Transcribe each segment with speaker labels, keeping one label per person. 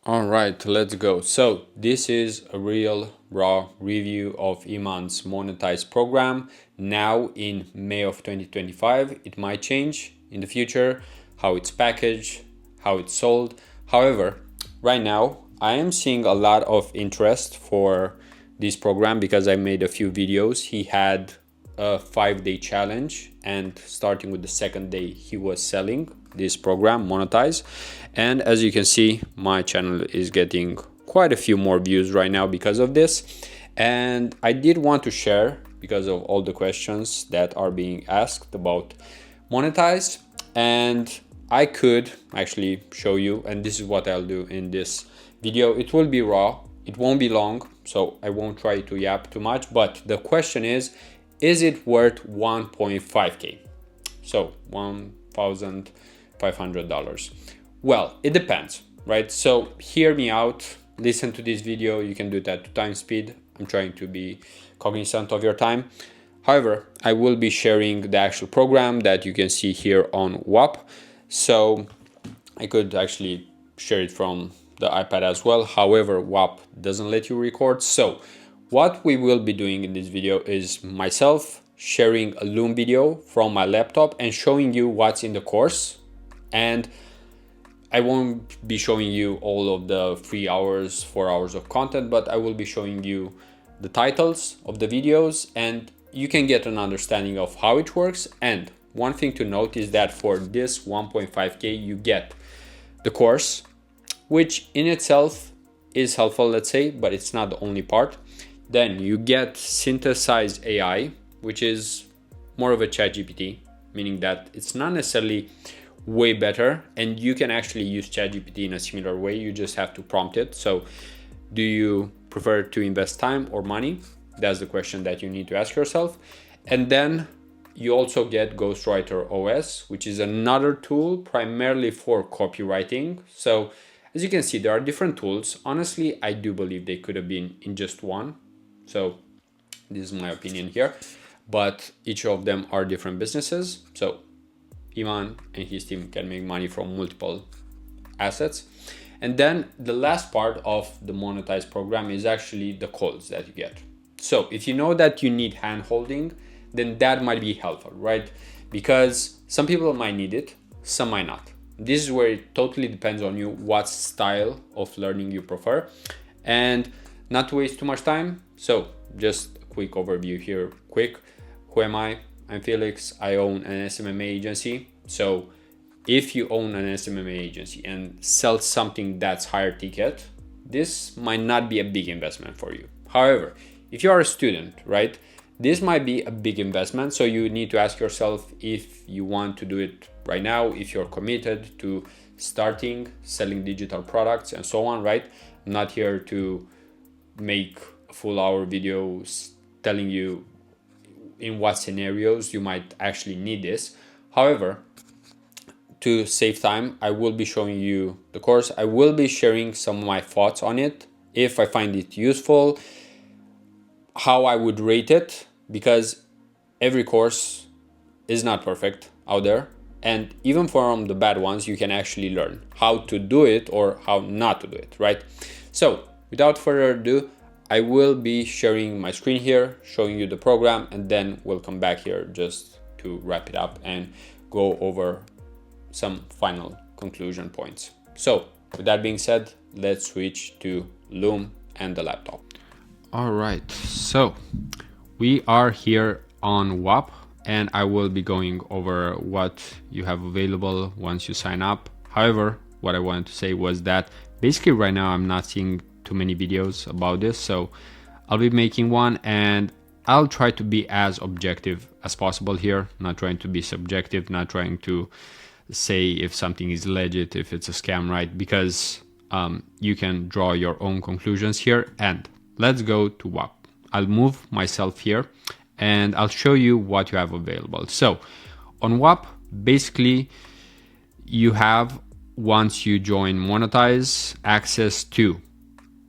Speaker 1: All right, let's go. So this is a real raw review of Iman's MONETISE program. Now in May of 2025, it might change in the future, how it's packaged, how it's sold. However, right now I am seeing a lot of interest for this program because I made a few videos. He had a 5-day challenge, and starting with the second day he was selling this program MONETISE. And as you can see, my channel is getting quite a few more views right now because of this. And I did want to share because of all the questions that are being asked about MONETISE, and I could actually show you, and this is what I'll do in this video. It will be raw, it won't be long, so I won't try to yap too much, but the question is it worth 1.5k? So $1,500. Well, it depends, right? So hear me out, listen to this video. You can do it at 2x speed. I'm trying to be cognizant of your time. However, I will be sharing the actual program that you can see here on Whop. So I could actually share it from the iPad as well. However, Whop doesn't let you record. So what we will be doing in this video is myself sharing a Loom video from my laptop and showing you what's in the course. And I won't be showing you all of the 3 hours, 4 hours of content, but I will be showing you the titles of the videos, and you can get an understanding of how it works. And one thing to note is that for this 1.5k you get the course, which in itself is helpful, let's say, but it's not the only part. Then you get synthesized AI, which is more of a ChatGPT, meaning that it's not necessarily way better, and you can actually use ChatGPT in a similar way. You just have to prompt it. So do you prefer to invest time or money? That's the question that you need to ask yourself. And then you also get Ghostwriter OS, which is another tool primarily for copywriting. So as you can see, there are different tools. Honestly, I do believe they could have been in just one. So this is my opinion here, but each of them are different businesses. So Iman and his team can make money from multiple assets. And then the last part of the MONETISE program is actually the calls that you get. So if you know that you need hand holding, then that might be helpful, right? Because some people might need it, some might not. This is where it totally depends on you, what style of learning you prefer. And not to waste too much time, so just a quick overview here, quick. Who am I? I'm Felix. I own an SMMA agency. So if you own an SMMA agency and sell something that's higher ticket, this might not be a big investment for you. However, if you are a student, right, this might be a big investment. So you need to ask yourself if you want to do it right now, if you're committed to starting selling digital products and so on, right? I'm not here to make a full hour videos telling you in what scenarios you might actually need this. However, to save time, I will be showing you the course. I will be sharing some of my thoughts on it, if I find it useful, how I would rate it, because every course is not perfect out there. And even from the bad ones, you can actually learn how to do it or how not to do it, right? So without further ado, I will be sharing my screen here, showing you the program, and then we'll come back here just to wrap it up and go over some final conclusion points. So with that being said, let's switch to Loom and the laptop. All right, so we are here on Whop, and I will be going over what you have available once you sign up. However, what I wanted to say was that basically right now I'm not seeing too many videos about this, so I'll be making one, and I'll try to be as objective as possible here, not trying to be subjective, not trying to say if something is legit, if it's a scam, right? Because you can draw your own conclusions here. And let's go to Whop. I'll move myself here and I'll show you what you have available. So on Whop, basically you have, once you join MONETISE, access to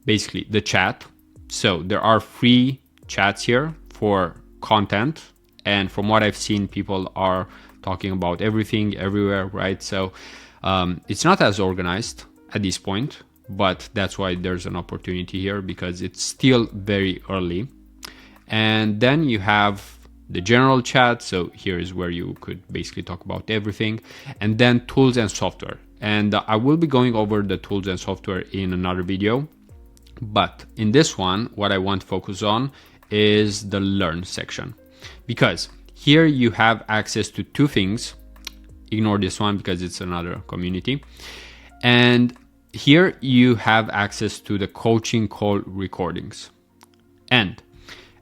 Speaker 1: basically the chat. So there are free chats here for content, and from what I've seen, people are talking about everything everywhere, right? So it's not as organized at this point. but that's why there's an opportunity here, because it's still very early. And then you have the general chat. So here is where you could basically talk about everything. And then tools and software. And I will be going over the tools and software in another video. But in this one, what I want to focus on is the learn section, because here you have access to two things. Ignore this one because it's another community. And here you have access to the coaching call recordings. And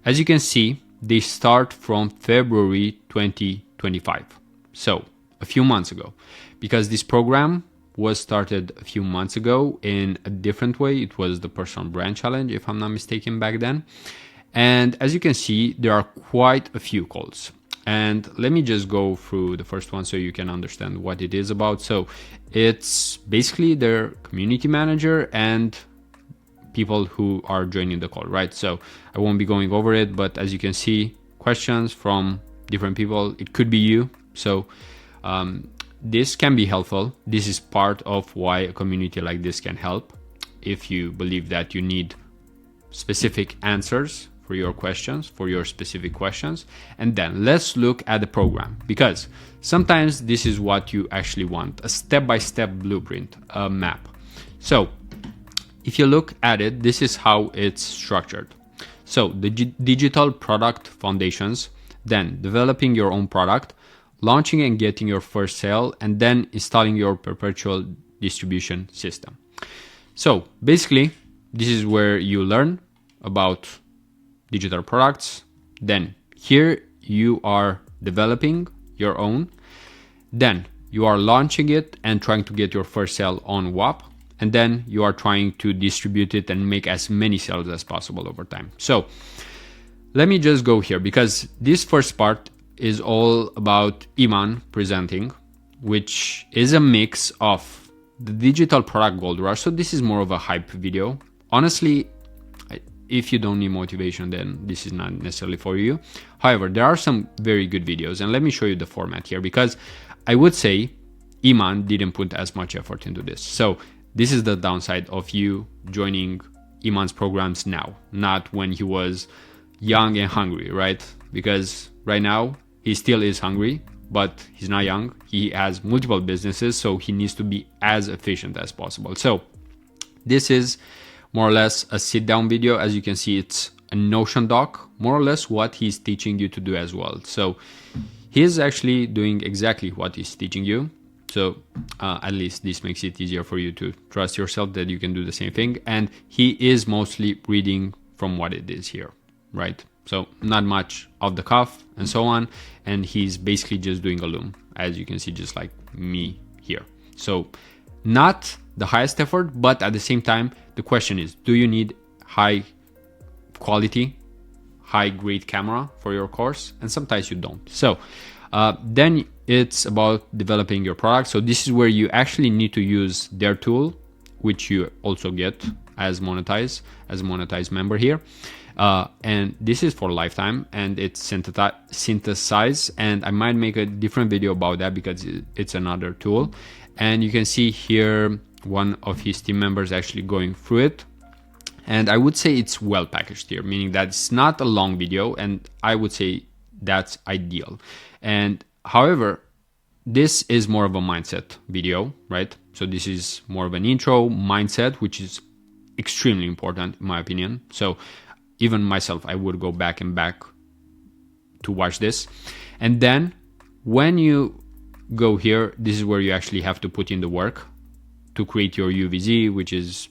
Speaker 1: as you can see, they start from February 2025. So a few months ago, because this program was started a few months ago in a different way. It was the personal brand challenge, if I'm not mistaken, back then. And as you can see, there are quite a few calls. And let me just go through the first one so you can understand what it is about. So it's basically their community manager and people who are joining the call, right? So I won't be going over it, but as you can see, questions from different people. It could be you. So this can be helpful. This is part of why a community like this can help. If you believe that you need specific answers for your questions, for your specific questions. And then let's look at the program, because sometimes this is what you actually want, a step-by-step blueprint, a map. So if you look at it, this is how it's structured. So the digital product foundations, then developing your own product, launching and getting your first sale, and then installing your perpetual distribution system. So basically, this is where you learn about digital products. Then here you are developing your own. Then you are launching it and trying to get your first sale on Whop. And then you are trying to distribute it and make as many sales as possible over time. So let me just go here, because this first part is all about Iman presenting, which is a mix of the digital product gold rush. So this is more of a hype video. Honestly, if you don't need motivation, then this is not necessarily for you. However, there are some very good videos, and let me show you the format here, because I would say Iman didn't put as much effort into this. So this is the downside of you joining Iman's programs now, not when he was young and hungry, right? Because right now he still is hungry, but he's not young. He has multiple businesses, so he needs to be as efficient as possible. So this is more or less a sit down video. As you can see, it's a Notion doc, more or less what he's teaching you to do as well. So he's actually doing exactly what he's teaching you. So at least this makes it easier for you to trust yourself that you can do the same thing. And he is mostly reading from what it is here, right? So not much off the cuff and so on. And he's basically just doing a loom, as you can see, just like me here. So not the highest effort, but at the same time, the question is, do you need high quality, high grade camera for your course? And sometimes you don't. So then it's about developing your product. So this is where you actually need to use their tool, which you also get as MONETISE, as a MONETISE member here. And this is for lifetime, and it's synthesized, and I might make a different video about that because it's another tool. And you can see here one of his team members actually going through it. And I would say it's well packaged here, meaning that it's not a long video, and I would say that's ideal. And however, this is more of a mindset video, right? So this is more of an intro mindset, which is extremely important in my opinion. So even myself, I would go back and back to watch this. And then when you go here, this is where you actually have to put in the work to create your UVZ, which is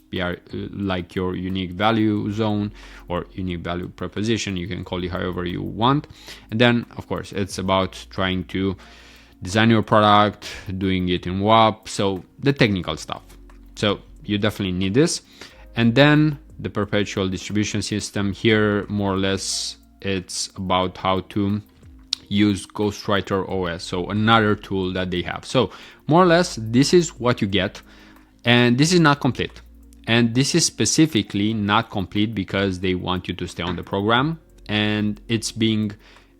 Speaker 1: like your unique value zone or unique value proposition. You can call it however you want. And then, of course, it's about trying to design your product, doing it in Whop, so the technical stuff. So you definitely need this. And then the perpetual distribution system here, more or less, it's about how to use Ghostwriter OS, so another tool that they have. So more or less, this is what you get. And this is not complete. And this is specifically not complete because they want you to stay on the program, and it's being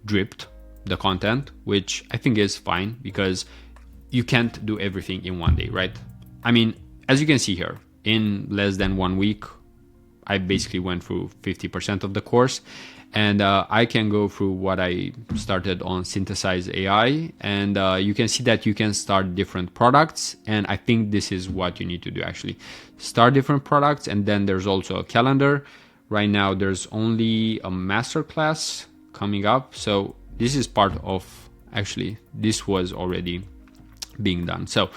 Speaker 1: dripped, the content, which I think is fine because you can't do everything in one day, right? I mean, as you can see here, in less than 1 week. I basically went through 50% of the course, and I can go through what I started on Synthesize AI, and you can see that you can start different products, and I think this is what you need to do actually. Start different products, and then there's also a calendar. Right now there's only a masterclass coming up, so this is part of, actually this was already being done. So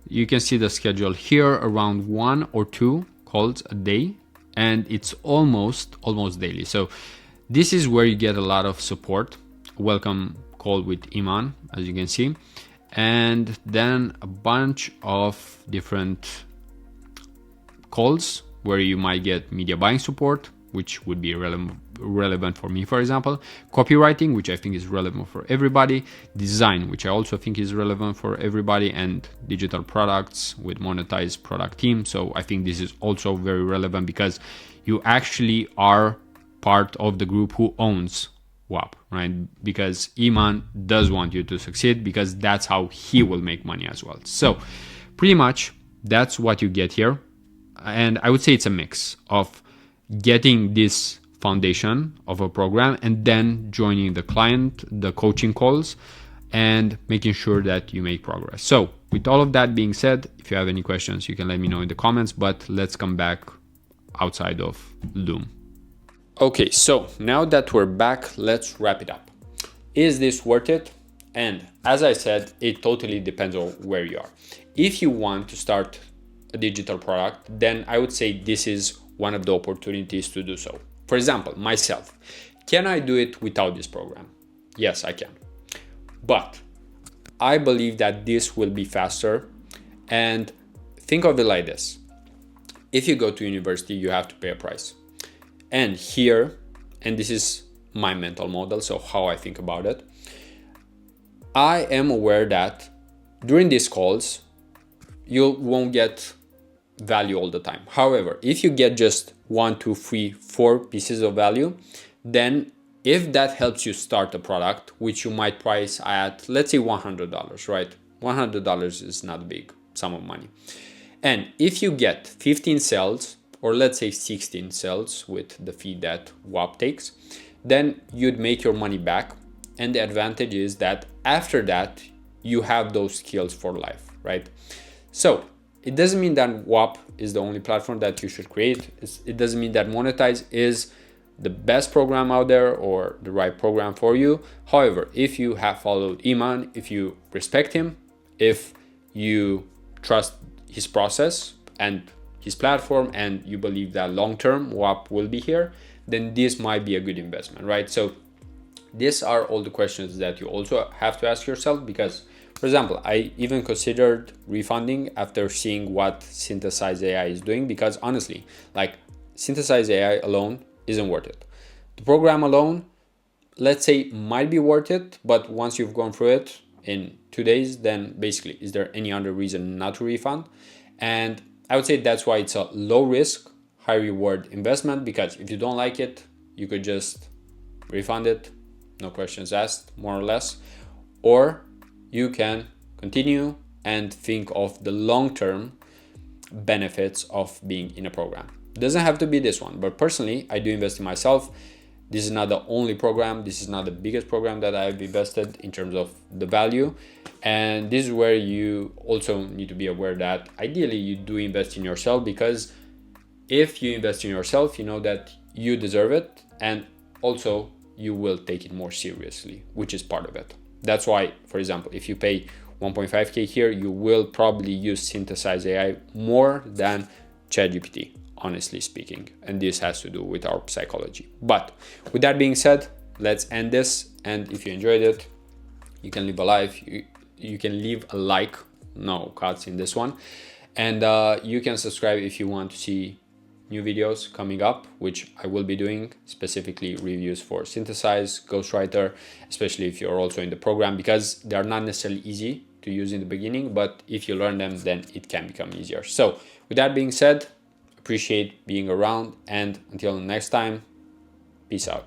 Speaker 1: you can see the schedule here, around 1 or 2 calls a day, and it's almost daily. So this is where you get a lot of support. Welcome call with Iman, as you can see, and then a bunch of different calls where you might get media buying support, which would be relevant for me, for example, copywriting, which I think is relevant for everybody, design, which I also think is relevant for everybody, and digital products with Monetize product team. So I think this is also very relevant because you actually are part of the group who owns Whop, right? Because Iman does want you to succeed, because that's how he will make money as well. So pretty much that's what you get here. And I would say it's a mix of getting this foundation of a program and then joining the client, the coaching calls, and making sure that you make progress. So with all of that being said, if you have any questions, you can let me know in the comments, but let's come back outside of Loom. Okay, so now that we're back, let's wrap it up. Is this worth it? And as I said, it totally depends on where you are. If you want to start a digital product, then I would say this is one of the opportunities to do so. For example, myself, can I do it without this program? Yes, I can. But I believe that this will be faster. And think of it like this. If you go to university, you have to pay a price. And here, and this is my mental model, so how I think about it, I am aware that during these calls, you won't get value all the time. However, if you get just 1, 2, 3, 4 pieces of value, then if that helps you start a product, which you might price at, let's say $100, right? $100 is not a big sum of money. And if you get 15 sales, or let's say 16 sales with the fee that Whop takes, then you'd make your money back. And the advantage is that after that, you have those skills for life, right? So it doesn't mean that Whop is the only platform that you should create. It doesn't mean that Monetize is the best program out there or the right program for you. However, if you have followed Iman, if you respect him, if you trust his process and his platform, and you believe that long-term Whop will be here, then this might be a good investment, right? So these are all the questions that you also have to ask yourself, because, for example, I even considered refunding after seeing what Synthesize AI is doing, because honestly, like, Synthesize AI alone isn't worth it. The program alone, let's say, might be worth it, but once you've gone through it in 2 days, then basically, is there any other reason not to refund? And I would say that's why it's a low risk, high reward investment, because if you don't like it, you could just refund it, no questions asked, more or less, or you can continue and think of the long-term benefits of being in a program. It doesn't have to be this one, but personally, I do invest in myself. This is not the only program. This is not the biggest program that I've invested in terms of the value. And this is where you also need to be aware that ideally you do invest in yourself, because if you invest in yourself, you know that you deserve it, and also you will take it more seriously, which is part of it. That's why, for example, if you pay 1.5K here, you will probably use Synthesize AI more than ChatGPT, honestly speaking. And this has to do with our psychology. But with that being said, let's end this. And if you enjoyed it, you can leave a like. You can leave a like. No cuts in this one. And you can subscribe if you want to see new videos coming up, which I will be doing, specifically reviews for Synthesize, Ghostwriter, especially if you're also in the program, because they are not necessarily easy to use in the beginning, but if you learn them, then it can become easier. So with that being said, appreciate being around, and until next time, peace out.